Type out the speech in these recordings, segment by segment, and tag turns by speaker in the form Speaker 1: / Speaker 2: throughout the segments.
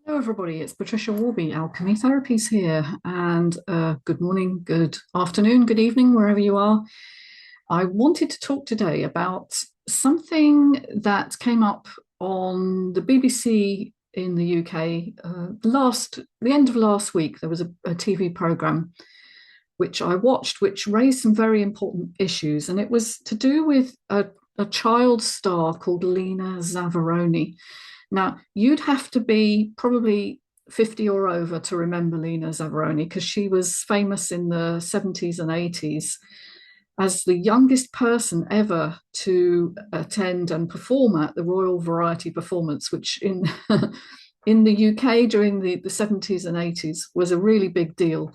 Speaker 1: Hello, everybody. It's Patricia Warby, Alchemy Therapies here, and good morning, good afternoon, good evening, wherever you are. I wanted to talk today about something that came up on the BBC in the UK the end of last week. There was a TV program which I watched, which raised some very important issues, and it was to do with a child star called Lena Zavaroni. Now, you'd have to be probably 50 or over to remember Lena Zavaroni because she was famous in the 70s and 80s as the youngest person ever to attend and perform at the Royal Variety Performance, which in in the UK during the 70s and 80s was a really big deal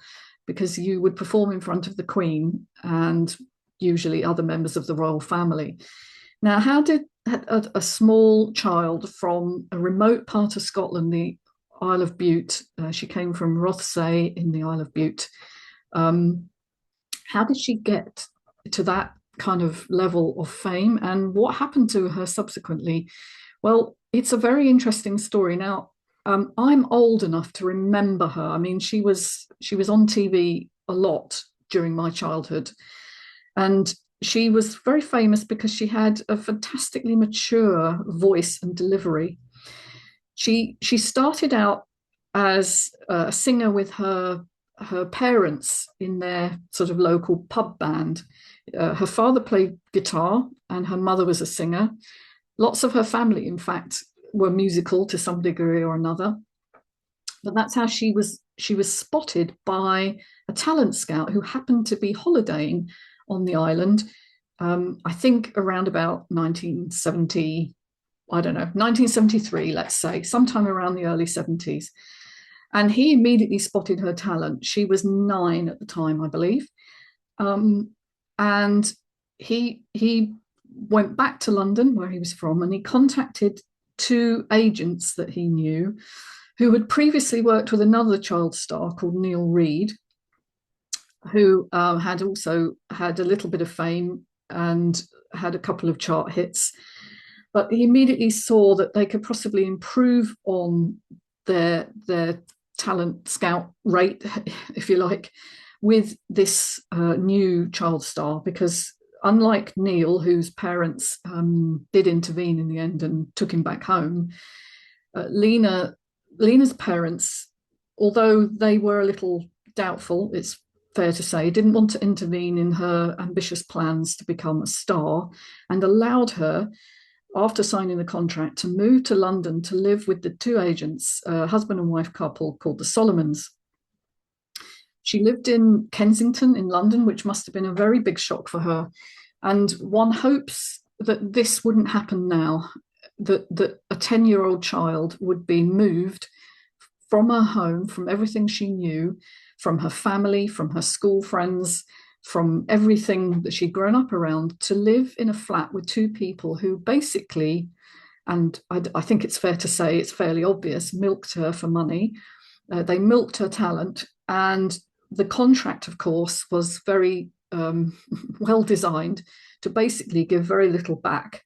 Speaker 1: because you would perform in front of the Queen and usually other members of the royal family. Now, how did a small child from a remote part of Scotland, the Isle of Bute, she came from Rothesay in the Isle of Bute, um, how did she get to that kind of level of fame, and what happened to her subsequently? Well, it's a very interesting story. Now, I'm old enough to remember her. I mean, she was on TV a lot during my childhood, and she was very famous because she had a fantastically mature voice and delivery. She started out as a singer with her parents in their sort of local pub band. Her father played guitar and her mother was a singer. Lots of her family, in fact, were musical to some degree or another. But that's how she was spotted by a talent scout who happened to be holidaying on the island. I think around about 1970, I don't know, 1973, let's say, sometime around the early 70s. And he immediately spotted her talent. She was 9 at the time, I believe. Um, and he went back to London, where he was from, and he contacted two agents that he knew who had previously worked with another child star called Neil Reed, who had also had a little bit of fame and had a couple of chart hits. But he immediately saw that they could possibly improve on their talent scout rate, if you like, with this new child star, because unlike Neil, whose parents did intervene in the end and took him back home, Lena's parents, although they were a little doubtful, it's fair to say, didn't want to intervene in her ambitious plans to become a star and allowed her, after signing the contract, to move to London to live with the two agents, a husband and wife couple called the Solomons. She lived in Kensington in London, which must have been a very big shock for her. And one hopes that this wouldn't happen now, that a 10-year-old child would be moved from her home, from everything she knew, from her family, from her school friends, from everything that she'd grown up around, to live in a flat with two people who basically, and I think it's fair to say it's fairly obvious, milked her for money. They milked her talent. And the contract, of course, was very well designed to basically give very little back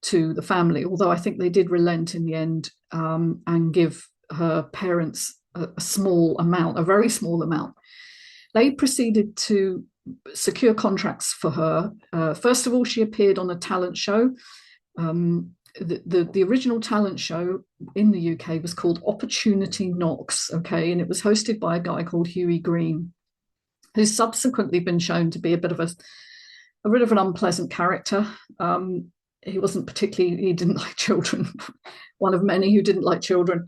Speaker 1: to the family, although I think they did relent in the end and give her parents a small amount, a very small amount. They proceeded to secure contracts for her. First of all, she appeared on a talent show. The original talent show in the UK was called Opportunity Knocks, okay, and it was hosted by a guy called Hughie Green, who's subsequently been shown to be a bit of an unpleasant character. He wasn't particularly, he didn't like children, one of many who didn't like children.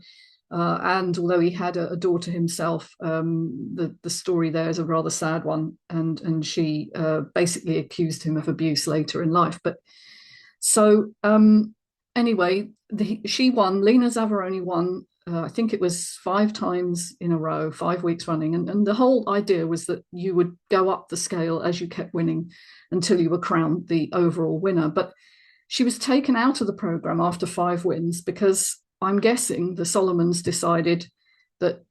Speaker 1: And although he had a daughter himself, the story there is a rather sad one, and she basically accused him of abuse later in life. But so anyway, she won. Lena Zavaroni won. I think it was 5 times in a row, 5 weeks running, and the whole idea was that you would go up the scale as you kept winning until you were crowned the overall winner. But she was taken out of the program after 5 wins because I'm guessing the Solomons decided that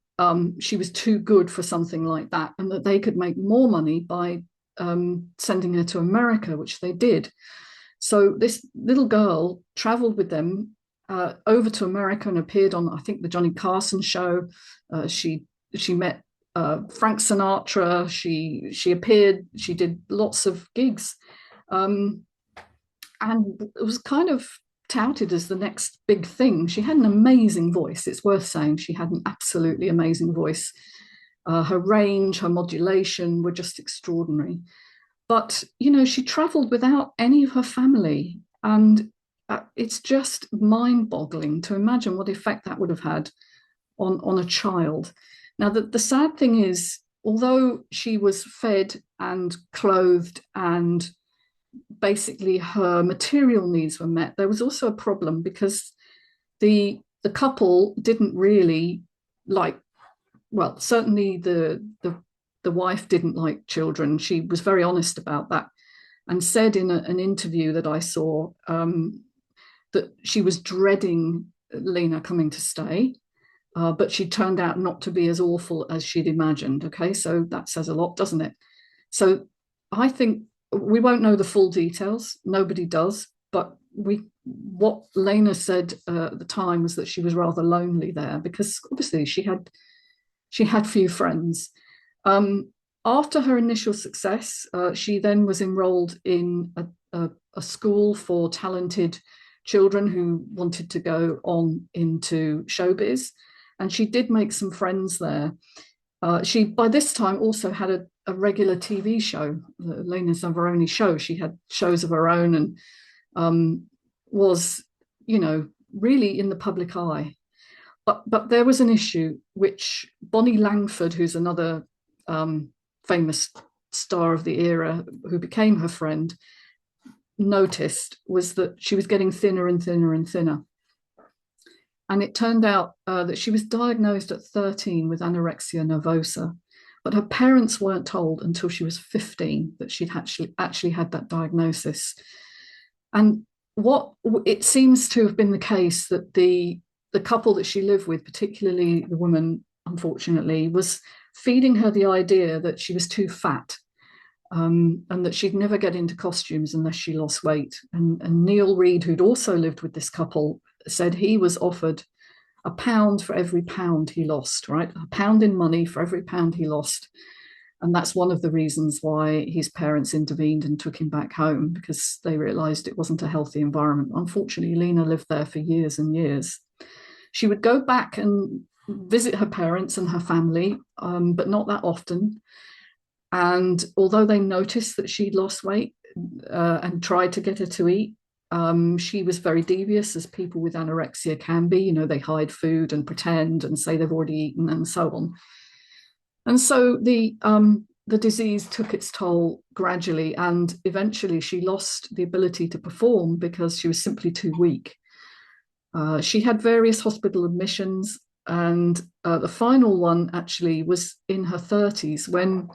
Speaker 1: she was too good for something like that and that they could make more money by sending her to America, which they did. So this little girl traveled with them over to America and appeared on, I think, the Johnny Carson show. She met Frank Sinatra. She appeared. She did lots of gigs, and it was kind of touted as the next big thing. She had an amazing voice. It's worth saying she had an absolutely amazing voice. Her range, her modulation were just extraordinary. But, you know, she traveled without any of her family. And it's just mind boggling to imagine what effect that would have had on a child. Now, the sad thing is, although she was fed and clothed and basically her material needs were met, there was also a problem because the couple didn't really like, well, certainly the wife didn't like children. She was very honest about that and said in an interview that I saw that she was dreading Lena coming to stay, but she turned out not to be as awful as she'd imagined. Okay, so that says a lot, doesn't it? So I think we won't know the full details. Nobody does, but what Lena said at the time was that she was rather lonely there because obviously she had few friends. After her initial success, she then was enrolled in a school for talented children who wanted to go on into showbiz. And she did make some friends there. She, by this time, also had a regular TV show, the Lena Zavaroni show. She had shows of her own and was, you know, really in the public eye. But there was an issue which Bonnie Langford, who's another famous star of the era who became her friend, noticed, was that she was getting thinner and thinner and thinner. And it turned out that she was diagnosed at 13 with anorexia nervosa, but her parents weren't told until she was 15 that she'd actually had that diagnosis. And what it seems to have been the case that the couple that she lived with, particularly the woman, unfortunately, was feeding her the idea that she was too fat and that she'd never get into costumes unless she lost weight. And Neil Reed, who'd also lived with this couple, said he was offered £1 for every pound he lost, right? £1 in money for every pound he lost. And that's one of the reasons why his parents intervened and took him back home, because they realized it wasn't a healthy environment. Unfortunately, Lena lived there for years and years. She would go back and visit her parents and her family, but not that often. And although they noticed that she'd lost weight and tried to get her to eat, she was very devious, as people with anorexia can be. You know, they hide food and pretend and say they've already eaten and so on. And so the disease took its toll gradually, and eventually she lost the ability to perform because she was simply too weak. She had various hospital admissions, and the final one actually was in her 30s, when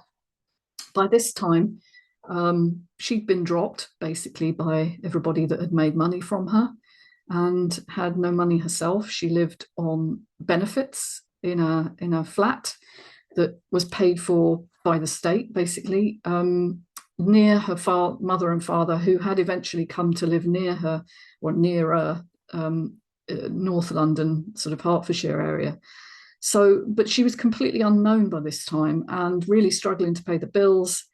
Speaker 1: by this time she'd been dropped basically by everybody that had made money from her and had no money herself. She lived on benefits in a flat that was paid for by the state, basically, near her mother and father, who had eventually come to live near her, or near North London, sort of Hertfordshire area. So, but she was completely unknown by this time and really struggling to pay the bills.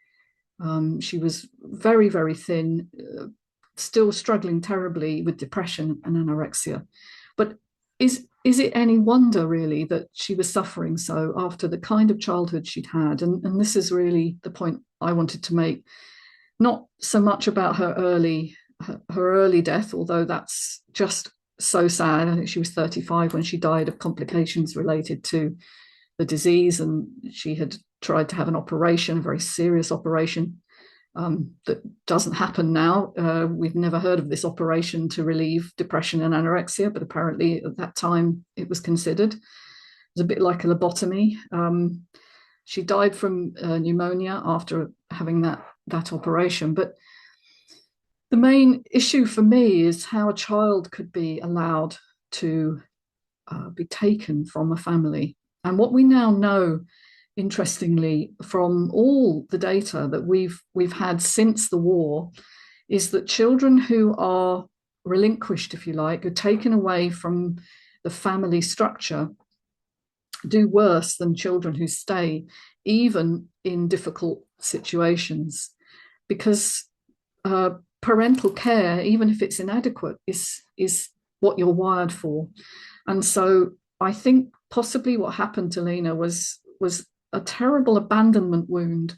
Speaker 1: She was very, very thin, still struggling terribly with depression and anorexia. But is it any wonder, really, that she was suffering so after the kind of childhood she'd had? And this is really the point I wanted to make. Not so much about her early death, although that's just so sad. I think she was 35 when she died of complications related to the disease, and she had tried to have an operation, a very serious operation that doesn't happen now. We've never heard of this operation to relieve depression and anorexia, but apparently at that time it was considered. It was a bit like a lobotomy. She died from pneumonia after having that operation. But the main issue for me is how a child could be allowed to be taken from a family. And what we now know, interestingly, from all the data that we've had since the war, is that children who are relinquished, if you like, or taken away from the family structure, do worse than children who stay, even in difficult situations, because parental care, even if it's inadequate, is what you're wired for. And so I think possibly what happened to Lena was a terrible abandonment wound,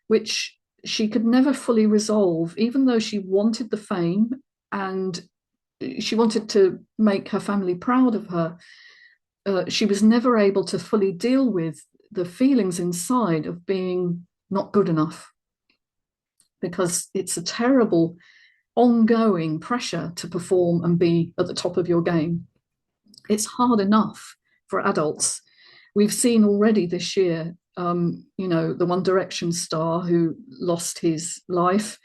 Speaker 1: which she could never fully resolve, even though she wanted the fame and she wanted to make her family proud of her. She was never able to fully deal with the feelings inside of being not good enough, because it's a terrible ongoing pressure to perform and be at the top of your game. It's hard enough for adults. We've seen already this year, the One Direction star who lost his life.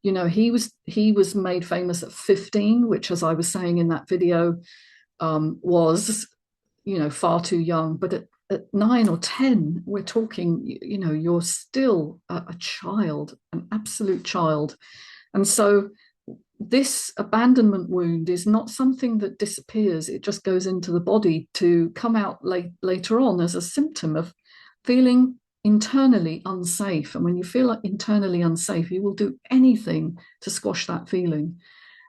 Speaker 1: He was made famous at 15, which, as I was saying in that video, was far too young. But at 9 or 10, we're talking, you're still a child, an absolute child. And so this abandonment wound is not something that disappears. It just goes into the body to come out later on as a symptom of feeling internally unsafe. And when you feel internally unsafe, you will do anything to squash that feeling.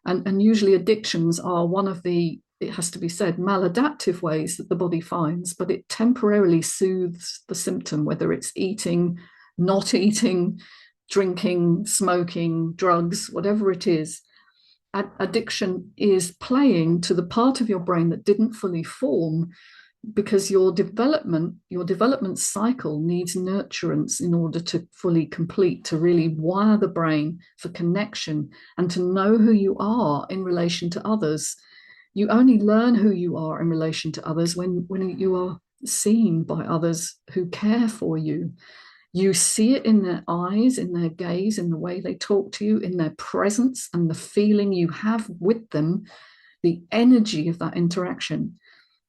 Speaker 1: And usually addictions are one of the, it has to be said, maladaptive ways that the body finds, but it temporarily soothes the symptom, whether it's eating, not eating, drinking, smoking, drugs, whatever it is. Addiction is playing to the part of your brain that didn't fully form, because your development cycle needs nurturance in order to fully complete, to really wire the brain for connection and to know who you are in relation to others. You only learn who you are in relation to others when you are seen by others who care for you. You see it in their eyes, in their gaze, in the way they talk to you, in their presence, and the feeling you have with them, the energy of that interaction.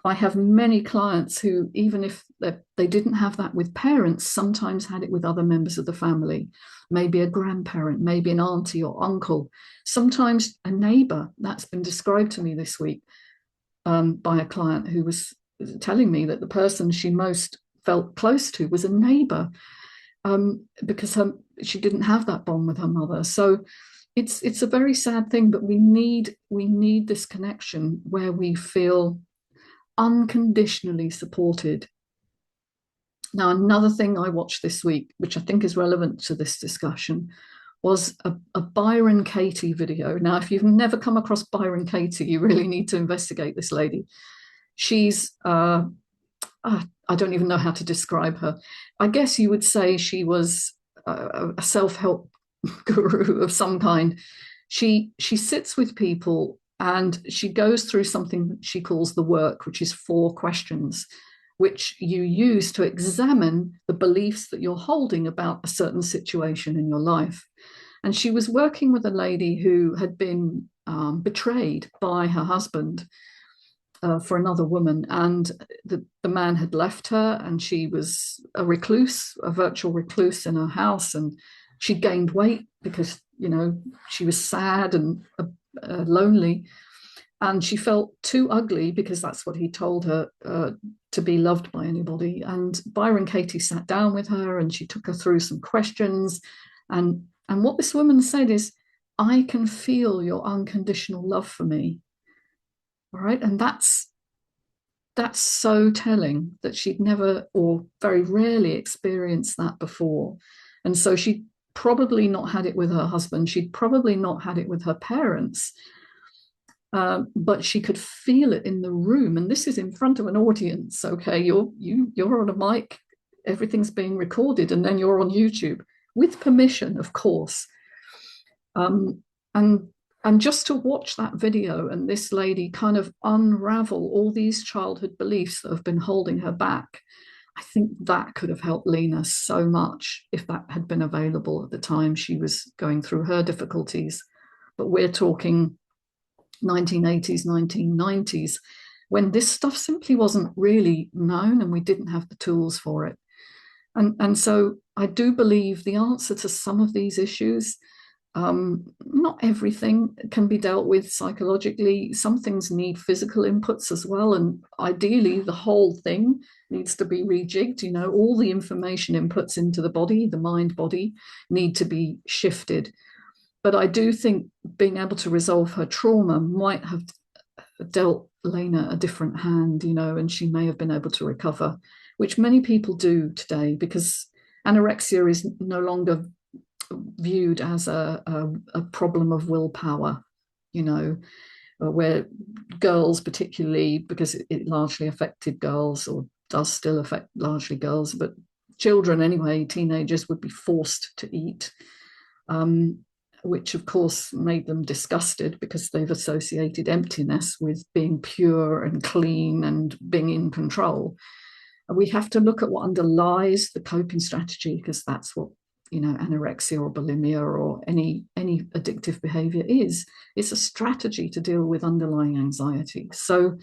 Speaker 1: I have many clients who, even if they didn't have that with parents, sometimes had it with other members of the family, maybe a grandparent, maybe an auntie or uncle, sometimes a neighbor. That's been described to me this week by a client who was telling me that the person she most felt close to was a neighbor, because she didn't have that bond with her mother. So it's a very sad thing, but we need this connection where we feel unconditionally supported. Now, another thing I watched this week, which I think is relevant to this discussion, was a Byron Katie video. Now, if you've never come across Byron Katie, you really need to investigate this lady. She's I don't even know how to describe her. I guess you would say she was a self-help guru of some kind. She sits with people and she goes through something she calls the work, which is 4 questions, which you use to examine the beliefs that you're holding about a certain situation in your life. And she was working with a lady who had been betrayed by her husband for another woman, and the man had left her, and she was a recluse, a virtual recluse in her house, and she gained weight because she was sad and lonely, and she felt too ugly, because that's what he told her, to be loved by anybody. And Byron Katie sat down with her and she took her through some questions, and what this woman said is, "I can feel your unconditional love for me." All right. And that's so telling, that she'd never, or very rarely, experienced that before. And so she'd probably not had it with her husband. She'd probably not had it with her parents. But she could feel it in the room. And this is in front of an audience. Okay. You're on a mic, everything's being recorded, and then you're on YouTube with permission, of course. And just to watch that video and this lady kind of unravel all these childhood beliefs that have been holding her back, I think that could have helped Lena so much if that had been available at the time she was going through her difficulties. But we're talking 1980s, 1990s, when this stuff simply wasn't really known and we didn't have the tools for it. And so I do believe the answer to some of these issues Not everything can be dealt with psychologically. Some things need physical inputs as well. And ideally, the whole thing needs to be rejigged. You know, all the information inputs into the body, the mind body, need to be shifted. But I do think being able to resolve her trauma might have dealt Lena a different hand, you know, and she may have been able to recover, which many people do today, because anorexia is no longer viewed as a problem of willpower, you know, where girls, particularly because it largely affected girls, or does still affect largely girls, but children anyway, teenagers would be forced to eat, which of course made them disgusted because they've associated emptiness with being pure and clean and being in control. And we have to look at what underlies the coping strategy, because that's what, you know, anorexia or bulimia or any addictive behavior is. It's a strategy to deal with underlying anxiety. So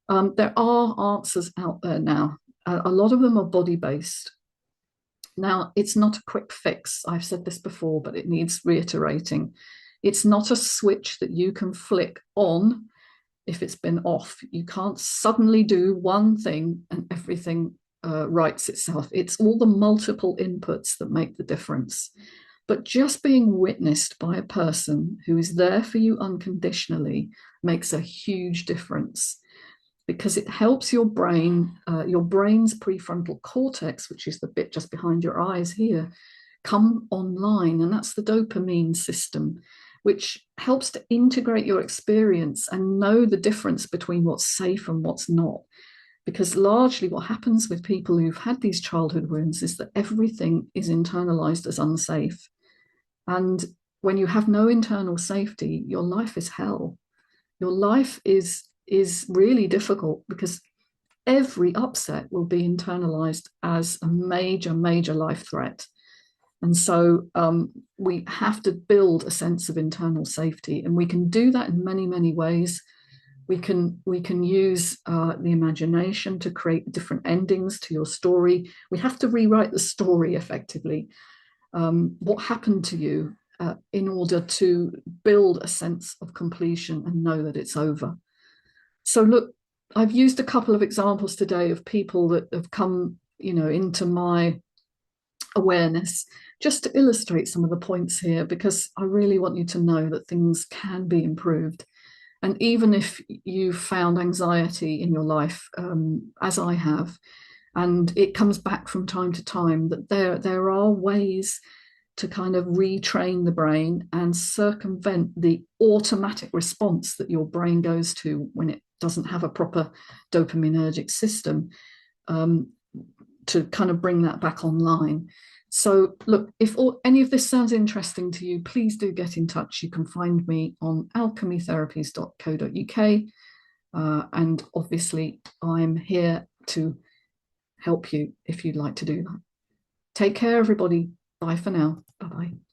Speaker 1: there are answers out there now. A lot of them are body-based. Now, it's not a quick fix. I've said this before, but it needs reiterating. It's not a switch that you can flick on if it's been off. You can't suddenly do one thing and everything rights itself. It's all the multiple inputs that make the difference. But just being witnessed by a person who is there for you unconditionally makes a huge difference, because it helps your brain, your brain's prefrontal cortex, which is the bit just behind your eyes here, come online. And that's the dopamine system, which helps to integrate your experience and know the difference between what's safe and what's not. Because largely what happens with people who've had these childhood wounds is that everything is internalized as unsafe. And when you have no internal safety, your life is hell. Your life is really difficult, because every upset will be internalized as a major, major life threat. And so we have to build a sense of internal safety, and we can do that in many, many ways. We can use the imagination to create different endings to your story. We have to rewrite the story effectively. What happened to you in order to build a sense of completion and know that it's over. So look, I've used a couple of examples today of people that have come, you know, into my awareness, just to illustrate some of the points here, because I really want you to know that things can be improved. And even if you've found anxiety in your life, as I have, and it comes back from time to time, that there are ways to kind of retrain the brain and circumvent the automatic response that your brain goes to when it doesn't have a proper dopaminergic system, to kind of bring that back online. So look, if any of this sounds interesting to you, please do get in touch. You can find me on alchemytherapies.co.uk. And obviously I'm here to help you if you'd like to do that. Take care, everybody. Bye for now. Bye-bye.